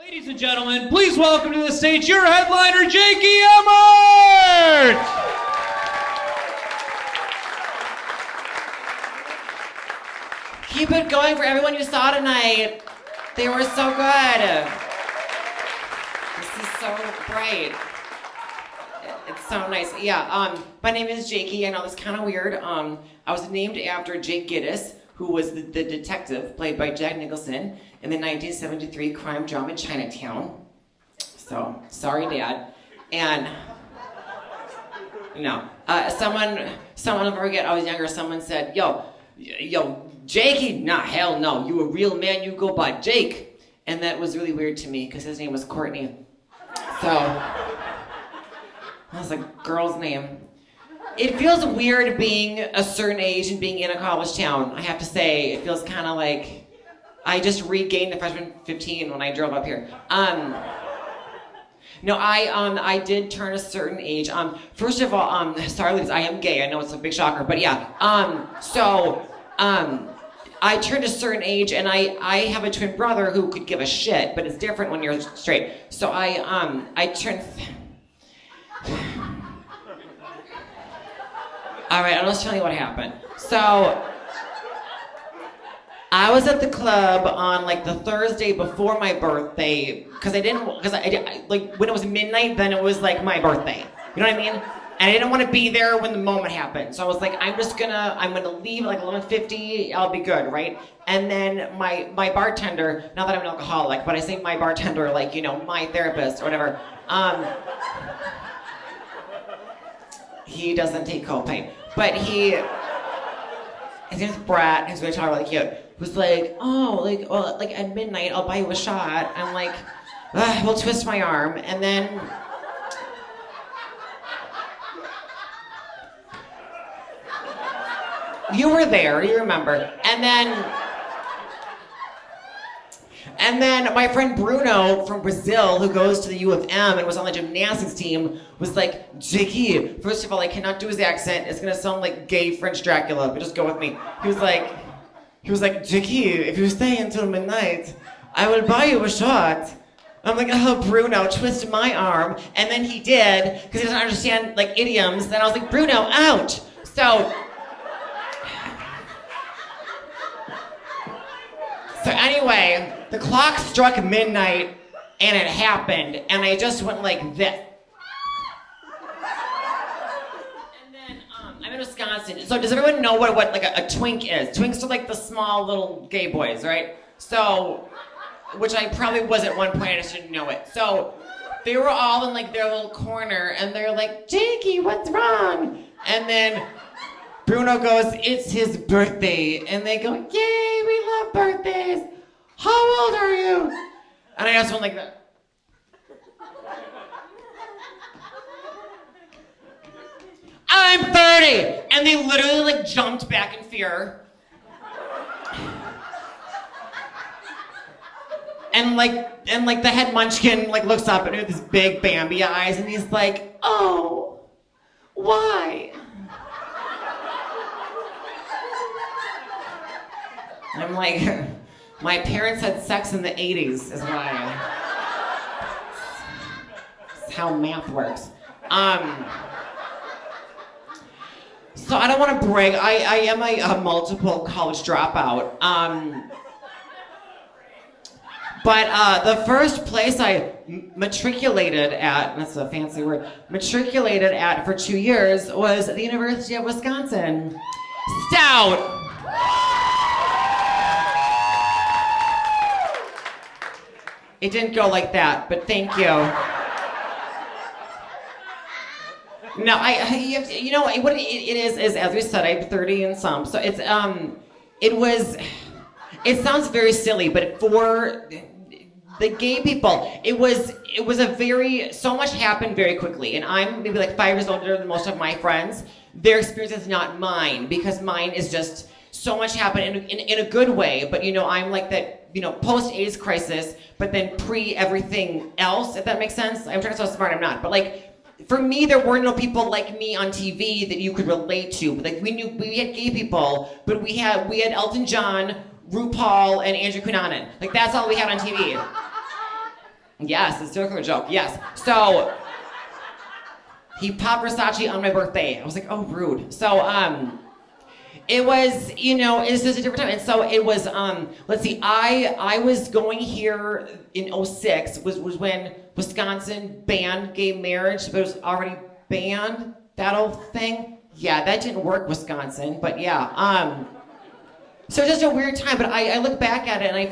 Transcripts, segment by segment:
Ladies and gentlemen, please welcome to the stage your headliner, Jakey Emmert! Keep it going for everyone you saw tonight. They were so good. This is so great. It's so nice. Yeah, my name is Jakey. I know this is kind of weird. I was named after Jake Gittes, who was the detective played by Jack Nicholson in the 1973 crime drama Chinatown. So, sorry, Dad. And, no. Someone will forget, I was younger, someone said, yo, Jakey? Nah, hell no. You a real man, you go by Jake. And that was really weird to me, because his name was Courtney. So, that was a girl's name. It feels weird being a certain age and being in a college town, I have to say. It feels kind of like I just regained the freshman 15 when I drove up here. No, I did turn a certain age. First of all, sorry ladies, I am gay. I know it's a big shocker, but yeah. I turned a certain age, and I have a twin brother who could give a shit, but it's different when you're straight. So I turned. All right, I'll just tell you what happened. So, I was at the club on like the Thursday before my birthday, because I like when it was midnight, then it was like my birthday. You know what I mean? And I didn't want to be there when the moment happened. So I was like, I'm gonna leave at like 11:50. I'll be good, right? And then my bartender, not that I'm an alcoholic, but I say my bartender like, you know, my therapist or whatever. He doesn't take copain. But his name's Brett, he's really really cute. Was like, like at midnight I'll buy you a shot. I'm like, we'll twist my arm, and then you were there, you remember. And then my friend Bruno from Brazil, who goes to the U of M and was on the gymnastics team, was like, Jakey, first of all, I cannot do his accent. It's gonna sound like gay French Dracula, but just go with me. He was like, Jakey, if you stay until midnight, I will buy you a shot. I'm like, oh, Bruno, twist my arm. And then he did, because he doesn't understand like idioms. Then I was like, Bruno, ouch. So anyway, the clock struck midnight, and it happened, and I just went like this. And then, I'm in Wisconsin. So does everyone know what like a twink is? Twinks are like the small little gay boys, right? So, which I probably was at one point, I just didn't know it. So, they were all in like their little corner, and they're like, Jakey, what's wrong? And then Bruno goes, it's his birthday. And they go, yay, we love birthdays. How old are you? And I just went like that. I'm 30. And they literally like jumped back in fear. And like the head munchkin like looks up at me with his big Bambi eyes, and he's like, oh, why? I'm like, my parents had sex in the 80s, is why. That's how math works. So I don't want to brag. I am a multiple college dropout. But the first place I matriculated at, that's a fancy word, matriculated at for 2 years was the University of Wisconsin. Stout. It didn't go like that, but thank you. No, you know what it is as we said, I'm 30 and some, so it's it sounds very silly, but for the gay people, it was so much happened very quickly, and I'm maybe like 5 years older than most of my friends. Their experience is not mine, because mine is just so much happened in a good way, but you know, I'm like that, you know, post-AIDS crisis, but then pre-everything else, if that makes sense. I'm trying to sound smart, I'm not, but like, for me, there were no people like me on TV that you could relate to. Like, we had gay people, but we had Elton John, RuPaul, and Andrew Cunanan. Like, that's all we had on TV. Yes, a circular joke, yes. So, he popped Versace on my birthday. I was like, oh, rude. So, it was, it's just a different time. And so it was, let's see, I was going here in '06, was when Wisconsin banned gay marriage, but it was already banned, that old thing. Yeah, that didn't work, Wisconsin, but yeah. So it's just a weird time, but I look back at it and I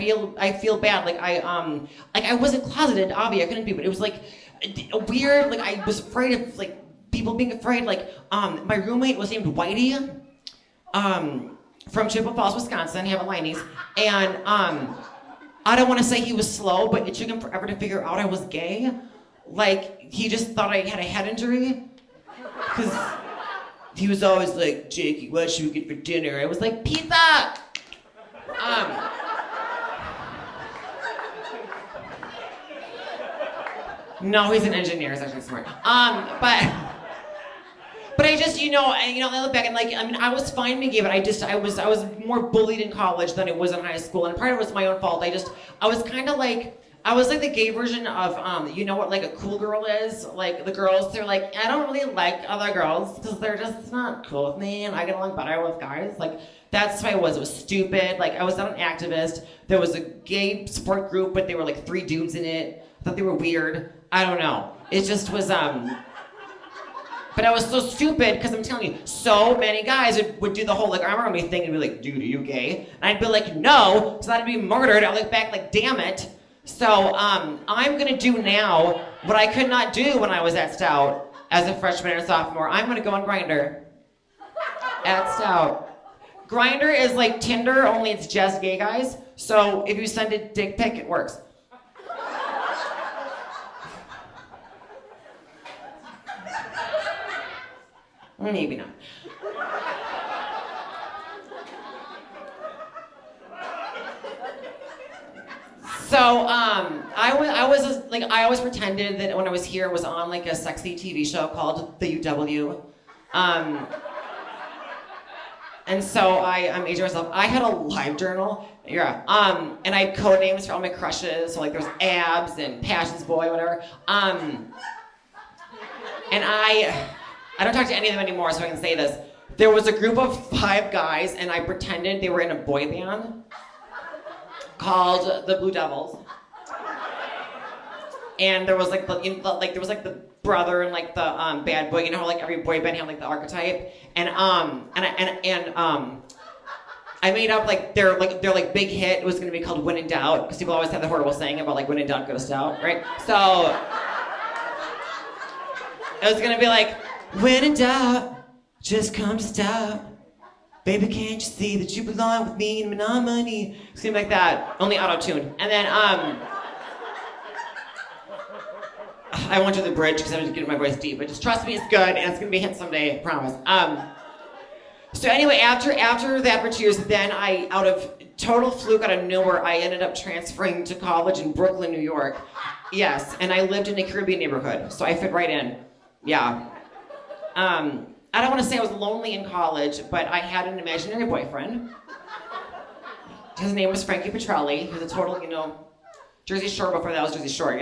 feel bad. Like I wasn't closeted, obviously I couldn't be, but it was like a weird, like I was afraid of like people being afraid. Like my roommate was named Whitey, from Chippewa Falls, Wisconsin, have a Liney's, and I don't want to say he was slow, but it took him forever to figure out I was gay. Like he just thought I had a head injury, because he was always like, Jakey, what should we get for dinner? I was like, pizza! No, he's an engineer, he's actually smart. But I just, I look back and like, I mean, I was fine being gay, but I was more bullied in college than I was in high school, and part of it was my own fault. I was kind of like, I was like the gay version of, you know what like a cool girl is? Like the girls, they're like, I don't really like other girls because they're just not cool with me and I get along better with guys. Like that's what I was. It was stupid. Like I was not an activist. There was a gay support group, but they were like 3 dudes in it. I thought they were weird. I don't know. It just was, but I was so stupid because I'm telling you, so many guys would do the whole like arm around me thing and be like, dude, are you gay? And I'd be like, no, because I'd be murdered. I look back like, damn it. So I'm gonna do now what I could not do when I was at Stout as a freshman and sophomore. I'm gonna go on Grindr at Stout. Grindr is like Tinder, only it's just gay guys. So if you send a dick pic, it works. Maybe not. So I always pretended that when I was here, it was on like a sexy TV show called the UW. And so I'm aging myself. I had a live journal, yeah. And I had code names for all my crushes. So like there's Abs and Passions Boy, whatever. And I don't talk to any of them anymore, so I can say this. There was a group of 5 guys, and I pretended they were in a boy band called the Blue Devils. And there was like the brother and like the bad boy. You know how like every boy band had like the archetype. And I made up like their big hit was gonna be called When in Doubt, because people always have the horrible saying about like when in doubt go to Stout, right? So it was gonna be like, when in doubt, just come to Stout. Baby, can't you see that you belong with me in Menomonie? It's gonna be like that, only auto-tuned. And then I won't do the bridge because I'm just getting my voice deep, but just trust me, it's good, and it's gonna be a hit someday, I promise. So anyway, after that for 2 years, then I, out of total fluke out of nowhere, I ended up transferring to college in Brooklyn, New York. Yes, and I lived in a Caribbean neighborhood, so I fit right in. Yeah. I don't want to say I was lonely in college, but I had an imaginary boyfriend. His name was Frankie Petrelli. He was a total, Jersey Shore before that was Jersey Shore,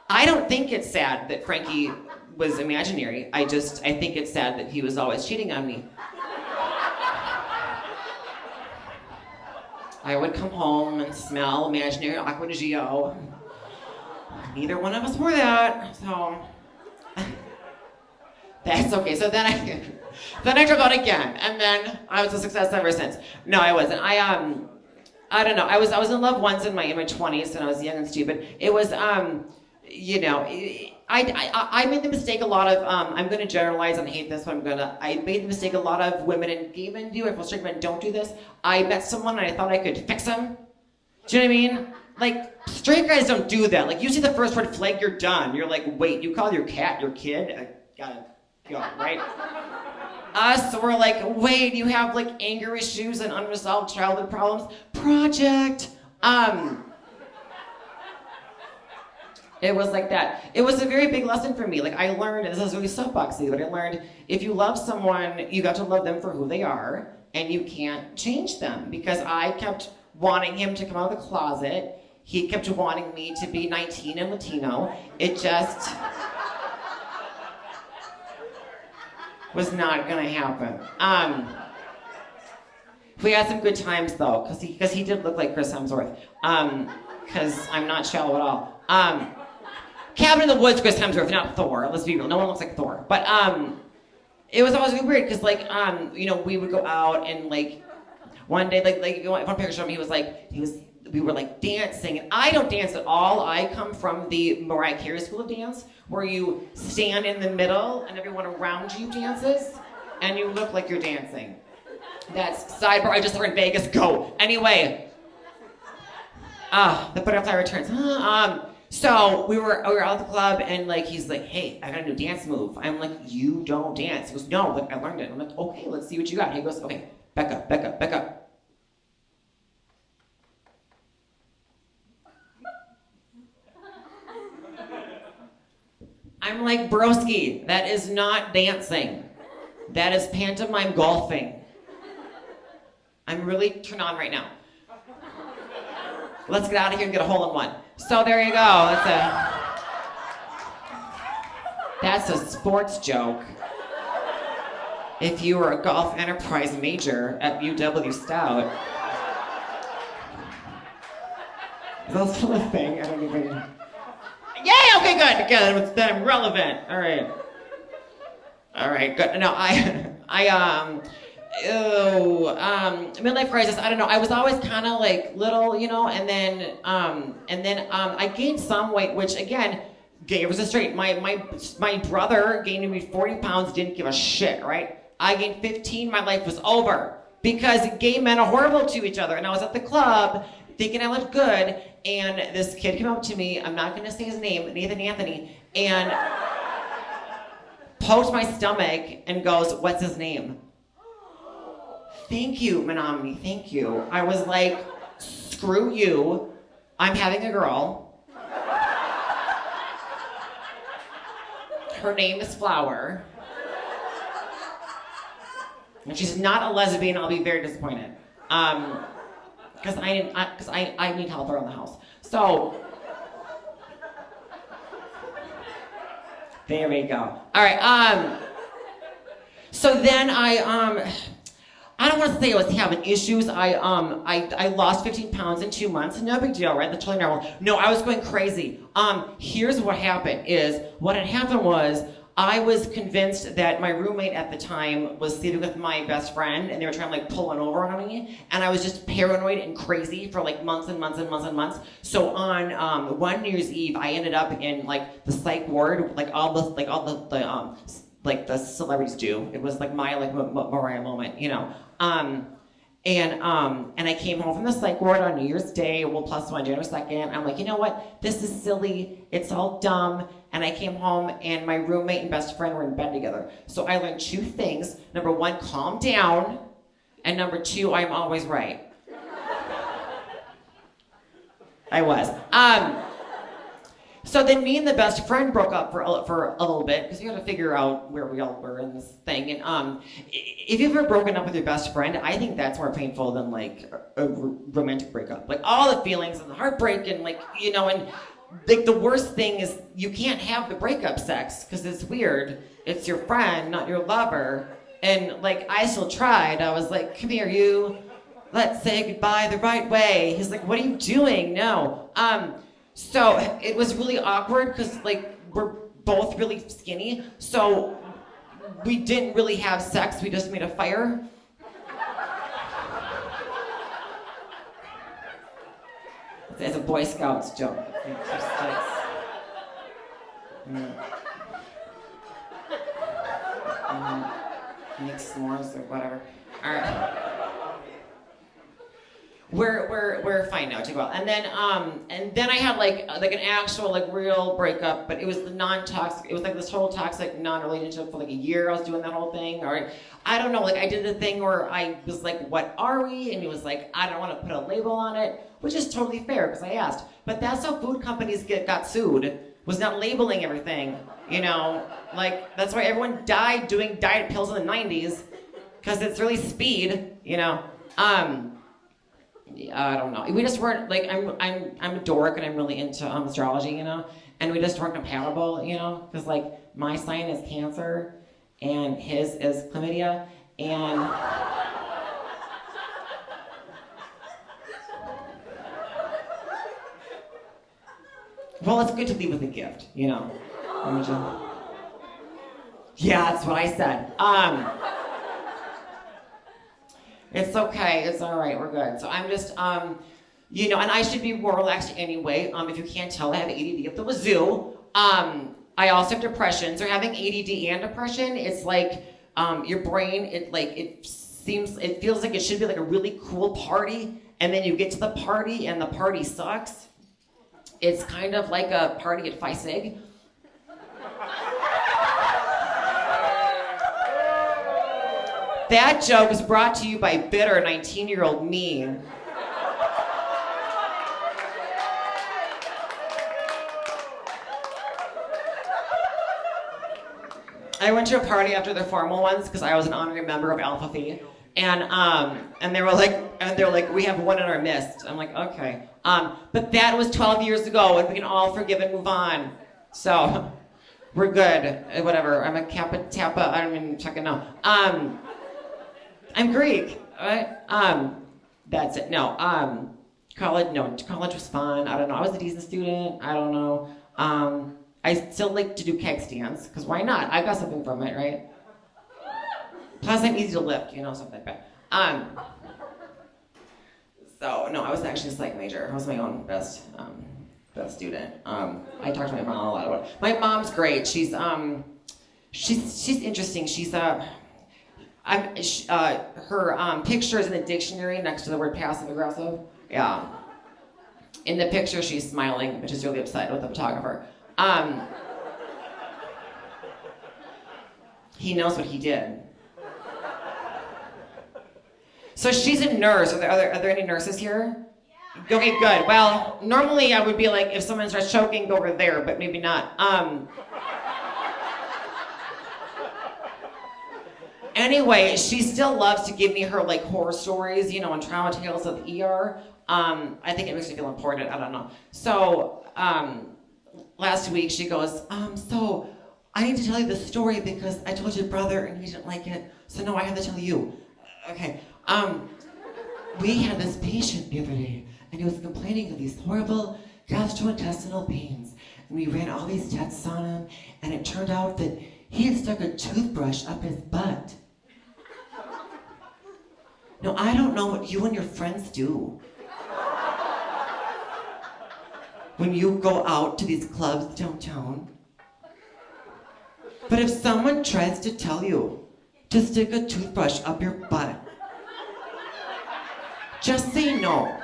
I don't think it's sad that Frankie was imaginary. I think it's sad that he was always cheating on me. I would come home and smell imaginary Aqua di Gio. Neither one of us wore that, so that's okay. So then I dropped out again, and then I was a success ever since. No, I wasn't. I don't know. I was in love once in my 20s when I was young and stupid. It was I made the mistake a lot of I'm gonna generalize and hate this, but I made the mistake a lot of women and gay men do. I feel straight men don't do this. I met someone and I thought I could fix him. Do you know what I mean? Like, straight guys don't do that. Like, you see the first red flag, you're done. You're like, wait, you call your cat your kid? I gotta go, right? Us, we're like, wait, you have like anger issues and unresolved childhood problems? Project. It was like that. It was a very big lesson for me. Like, I learned, and this is really soapboxy, but I learned if you love someone, you got to love them for who they are, and you can't change them. Because I kept wanting him to come out of the closet. he kept wanting me to be 19 and Latino. It just was not gonna happen. We had some good times though, because he did look like Chris Hemsworth. Because I'm not shallow at all. Cabin in the Woods, Chris Hemsworth, not Thor. Let's be real. No one looks like Thor. But it was always really weird because we would go out and like one day one picture of him, we were like dancing, and I don't dance at all. I come from the Mariah Carey school of dance, where you stand in the middle and everyone around you dances, and you look like you're dancing. That's sidebar. I just learned Vegas. Go anyway. The butterfly returns. So we were out at the club, and like he's like, "Hey, I got a new dance move." I'm like, "You don't dance." He goes, "No, like I learned it." I'm like, "Okay, let's see what you got." He goes, "Okay, back up, back up, back up." I'm like, broski, that is not dancing. That is pantomime golfing. I'm really turned on right now. Let's get out of here and get a hole-in-one. So there you go. That's a sports joke. If you were a golf enterprise major at UW-Stout. Is that still a thing? I don't even... Yeah, okay, good. Then I'm relevant. All right, good. No, midlife crisis. I don't know. I was always kind of like little, and then I gained some weight, which again, gave us a straight. My brother gained me 40 pounds, didn't give a shit, right? I gained 15. My life was over because gay men are horrible to each other, and I was at the club thinking I looked good, and this kid came up to me, I'm not gonna say his name, Nathan Anthony, and poked my stomach and goes, "What's his name?" Thank you, Menomonie, thank you. I was like, screw you, I'm having a girl. Her name is Flower. And she's not a lesbian, I'll be very disappointed. Because I need help around the house. So, there we go. All right. So then I don't want to say I was having issues. I lost 15 pounds in 2 months. No big deal, right? That's totally normal. No, I was going crazy. Here's what happened. What had happened was I was convinced that my roommate at the time was sleeping with my best friend, and they were trying to like pull one over on me, and I was just paranoid and crazy for like months and months and months and months. So on one New Year's Eve, I ended up in like the psych ward, like all the celebrities do. It was like my Mariah moment, And I came home from the psych ward on New Year's Day, +1, January 2nd. I'm like, you know what? This is silly. It's all dumb. And I came home, and my roommate and best friend were in bed together. So I learned 2 things. Number 1, calm down. And number 2, I'm always right. I was. So then me and the best friend broke up for a little bit, because you had to figure out where we all were in this thing. And if you've ever broken up with your best friend, I think that's more painful than like a romantic breakup. Like all the feelings and the heartbreak and and like the worst thing is you can't have the breakup sex because it's weird. It's your friend, not your lover. And like I still tried. I was like, come here, you. Let's say goodbye the right way. He's like, what are you doing? No. So it was really awkward because like we're both really skinny, so we didn't really have sex, we just made a fire. It's a Boy Scouts joke. Make s'mores or whatever. All right. We're fine now, take a while. And then I had like an actual like real breakup, but it was the non-toxic. It was like this total toxic non-relationship for like a year. I was doing that whole thing, or I don't know. Like I did the thing where I was like, "What are we?" And he was like, "I don't want to put a label on it," which is totally fair because I asked. But that's how food companies got sued. Was not labeling everything. Like that's why everyone died doing diet pills in the '90s because it's really speed. Yeah, I don't know. We just weren't like I'm a dork and I'm really into astrology, you know, and we just weren't compatible, you know, because like my sign is Cancer, and his is chlamydia, and well, it's good to leave with a gift, you know. Yeah, that's what I said. It's okay. It's all right. We're good. So I'm just, you know, and I should be more relaxed anyway. If you can't tell, I have ADD at the wazoo. I also have depression. So having ADD and depression, it's like your brain. It feels like it should be like a really cool party, and then you get to the party and the party sucks. It's kind of like a party at Phi Sig. That joke was brought to you by bitter 19-year-old me. I went to a party after the formal ones because I was an honorary member of Alpha Phi, and they were like, we have one in our midst. I'm like, okay, but that was 12 years ago, and we can all forgive and move on. So we're good. Whatever. I'm a Kappa Tappa. I don't even fucking know. I'm Greek, right? That's it. No, college was fun. I don't know. I was a decent student. I don't know. I still like to do keg stands, because why not? I got something from it, right? Plus, I'm easy to lift, you know, something like that. So, no, I was actually a psych major. I was my own best student. I talked to my mom a lot about it. My mom's great. She's interesting. She's her picture is in the dictionary next to the word passive aggressive. Yeah. In the picture, she's smiling, which is really upset with the photographer. He knows what he did. So she's a nurse. Are there any nurses here? Yeah. Okay, good. Well, normally I would be like, if someone starts choking, go over there, but maybe not. Anyway, she still loves to give me her like horror stories, you know, and trauma tales of the ER. I think it makes me feel important. I don't know. So last week she goes, so I need to tell you this story because I told your brother and he didn't like it. So no, I have to tell you. Okay. We had this patient the other day, and he was complaining of these horrible gastrointestinal pains. And we ran all these tests on him, and it turned out that he had stuck a toothbrush up his butt. Now, I don't know what you and your friends do when you go out to these clubs downtown. But if someone tries to tell you to stick a toothbrush up your butt, just say no.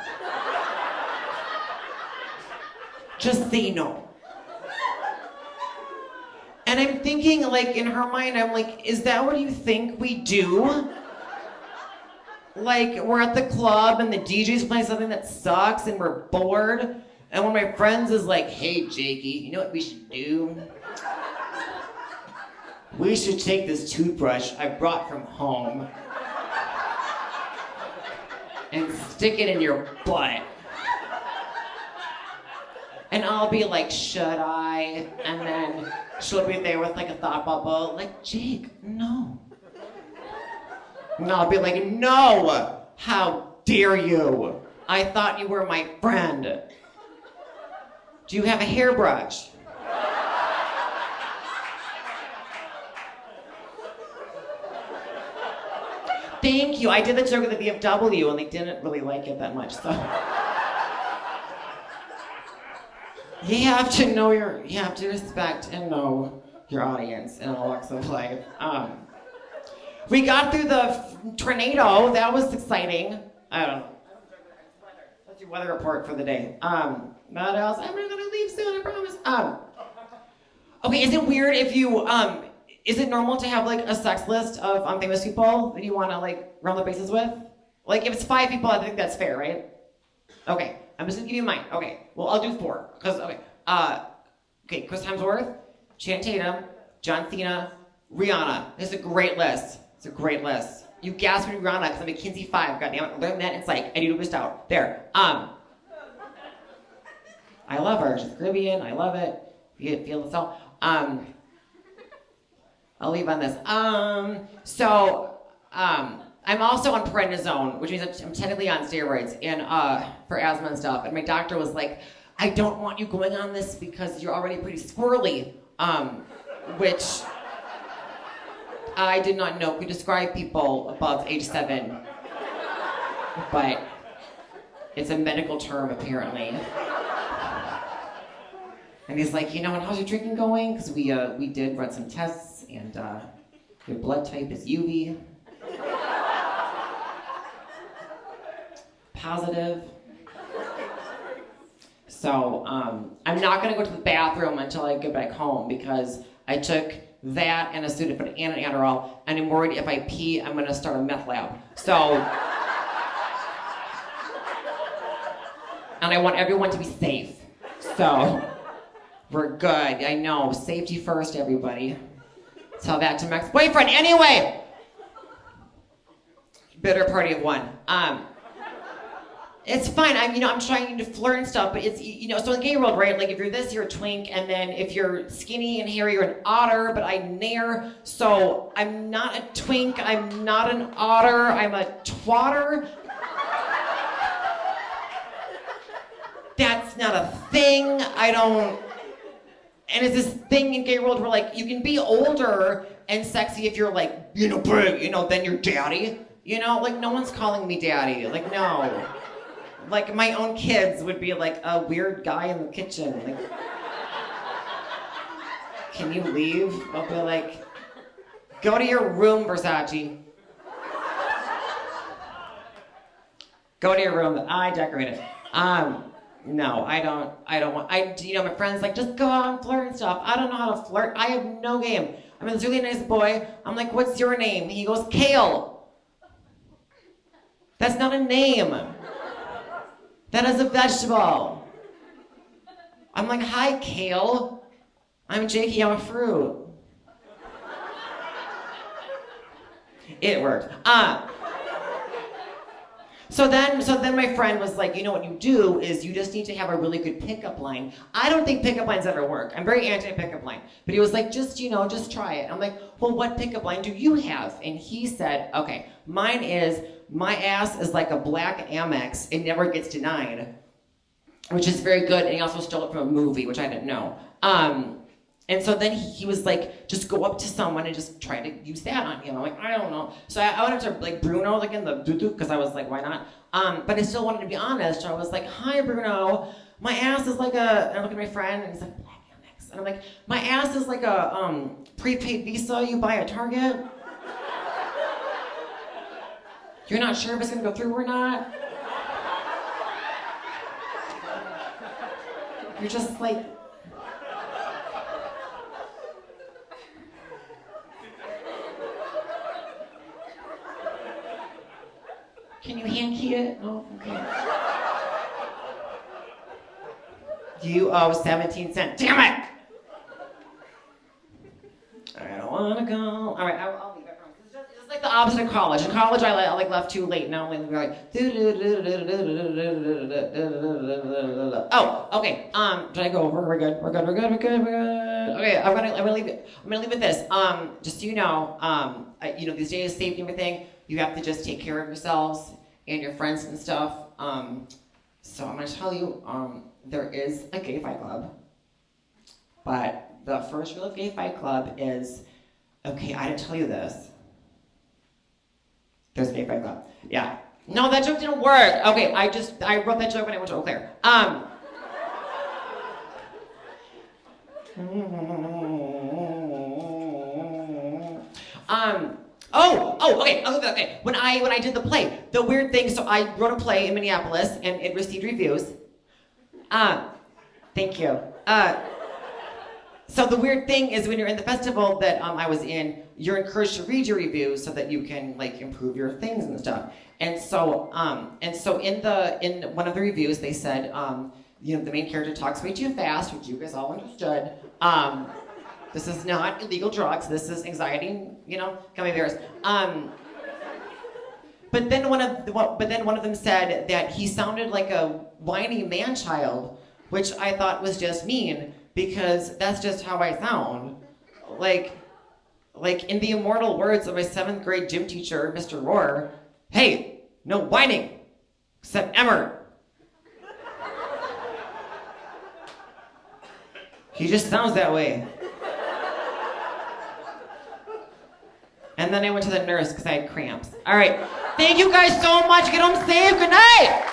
Just say no. And I'm thinking, like, in her mind, I'm like, is that what you think we do? Like, we're at the club and the DJ's playing something that sucks and we're bored. And one of my friends is like, hey, Jakey, you know what we should do? We should take this toothbrush I brought from home and stick it in your butt. And I'll be like, should I? And then she'll be there with like a thought bubble, like, Jake, no. And I'll be like, no, how dare you? I thought you were my friend. Do you have a hairbrush? Thank you. I did the joke at the VFW and they didn't really like it that much, so. You have to respect and know your audience in all walks of life. We got through the tornado. That was exciting. I don't know. That's your weather report for the day. What else? I'm not gonna leave soon, I promise. Okay, is it weird if you, is it normal to have like a sex list of famous people that you wanna like run the bases with? Like if it's 5 people, I think that's fair, right? Okay, I'm just gonna give you mine. Okay, well I'll do 4. Okay, Chris Hemsworth, Channing Tatum, John Cena, Rihanna. It's a great list. It's a great list. You gasp when you run because I'm a Kinsey 5. God damn it. Learn that in psych. And UW-Stout. There. I love her. She's Caribbean. I love it. You feel the soul. I'll leave on this. I'm also on prednisone, which means I'm technically on steroids and for asthma and stuff. And my doctor was like, I don't want you going on this because you're already pretty squirrely, which I did not know could describe people above age 7, but it's a medical term apparently. And he's like, and how's your drinking going? Because we did run some tests, and your blood type is UV. Positive. So I'm not gonna go to the bathroom until I get back home because I took that and a Sudafed and an Adderall, and I'm worried if I pee, I'm gonna start a meth lab. So, and I want everyone to be safe. So, we're good. I know, safety first, everybody. Tell that to my ex-boyfriend. Anyway, bitter party of one. It's fine. I'm trying to flirt and stuff, but it's, so in the gay world, right? Like if you're this, you're a twink, and then if you're skinny and hairy, you're an otter. But I'm nair, so I'm not a twink. I'm not an otter. I'm a twatter. That's not a thing. And it's this thing in gay world where like you can be older and sexy if you're like big, then you're daddy. Like no one's calling me daddy. Like no. Like my own kids would be like a weird guy in the kitchen. Like, can you leave? I'll be like, go to your room, Versace. Go to your room that I decorated. No, I don't want, my friends like, just go out and flirt and stuff. I don't know how to flirt. I have no game. I'm this really nice boy. I'm like, what's your name? He goes, Kale. That's not a name. That is a vegetable. I'm like, hi, Kale. I'm Jakey, I'm a fruit. It worked. So then my friend was like, what you do is you just need to have a really good pickup line. I don't think pickup lines ever work. I'm very anti-pickup line. But he was like, just try it. I'm like, well, what pickup line do you have? And he said, okay, mine is, my ass is like a black Amex. It never gets denied, which is very good. And he also stole it from a movie, which I didn't know. And so then he was like, just go up to someone and just try to use that on him. I'm like, I don't know. So I went up to like Bruno, like in the doo-doo, because I was like, why not? But I still wanted to be honest. So I was like, hi, Bruno. My ass is like and I look at my friend and he's like, black Amex. And I'm like, my ass is like a prepaid Visa you buy at Target. You're not sure if it's gonna go through or not? You're just like, can you hand key it? Oh, okay. You owe 17 cents. Damn it! I don't wanna go. All right, I'll leave it. It's just like the opposite of college. In college, I like left too late. Now I'm like, oh, okay. Did I go over? We're good. Okay, I'm gonna leave it. I'm gonna leave it this. Just so you know, these days, safety and everything. You have to just take care of yourselves and your friends and stuff. So I'm gonna tell you, there is a gay fight club. But the first rule of gay fight club is, okay, I didn't tell you this. There's a gay fight club. Yeah. No, that joke didn't work. Okay, I wrote that joke when I went to Eau Claire. Okay. When I did the play, the weird thing, so I wrote a play in Minneapolis and it received reviews. Thank you. So the weird thing is when you're in the festival that I was in, you're encouraged to read your reviews so that you can like improve your things and stuff. And so in one of the reviews they said, the main character talks way too fast, which you guys all understood. This is not illegal drugs. This is anxiety, gummy bears. But then one of them said that he sounded like a whiny man-child, which I thought was just mean because that's just how I sound. Like in the immortal words of my 7th grade gym teacher, Mr. Rohr, hey, no whining, except Emmert. He just sounds that way. And then I went to the nurse because I had cramps. All right, thank you guys so much. Get home safe. Good night.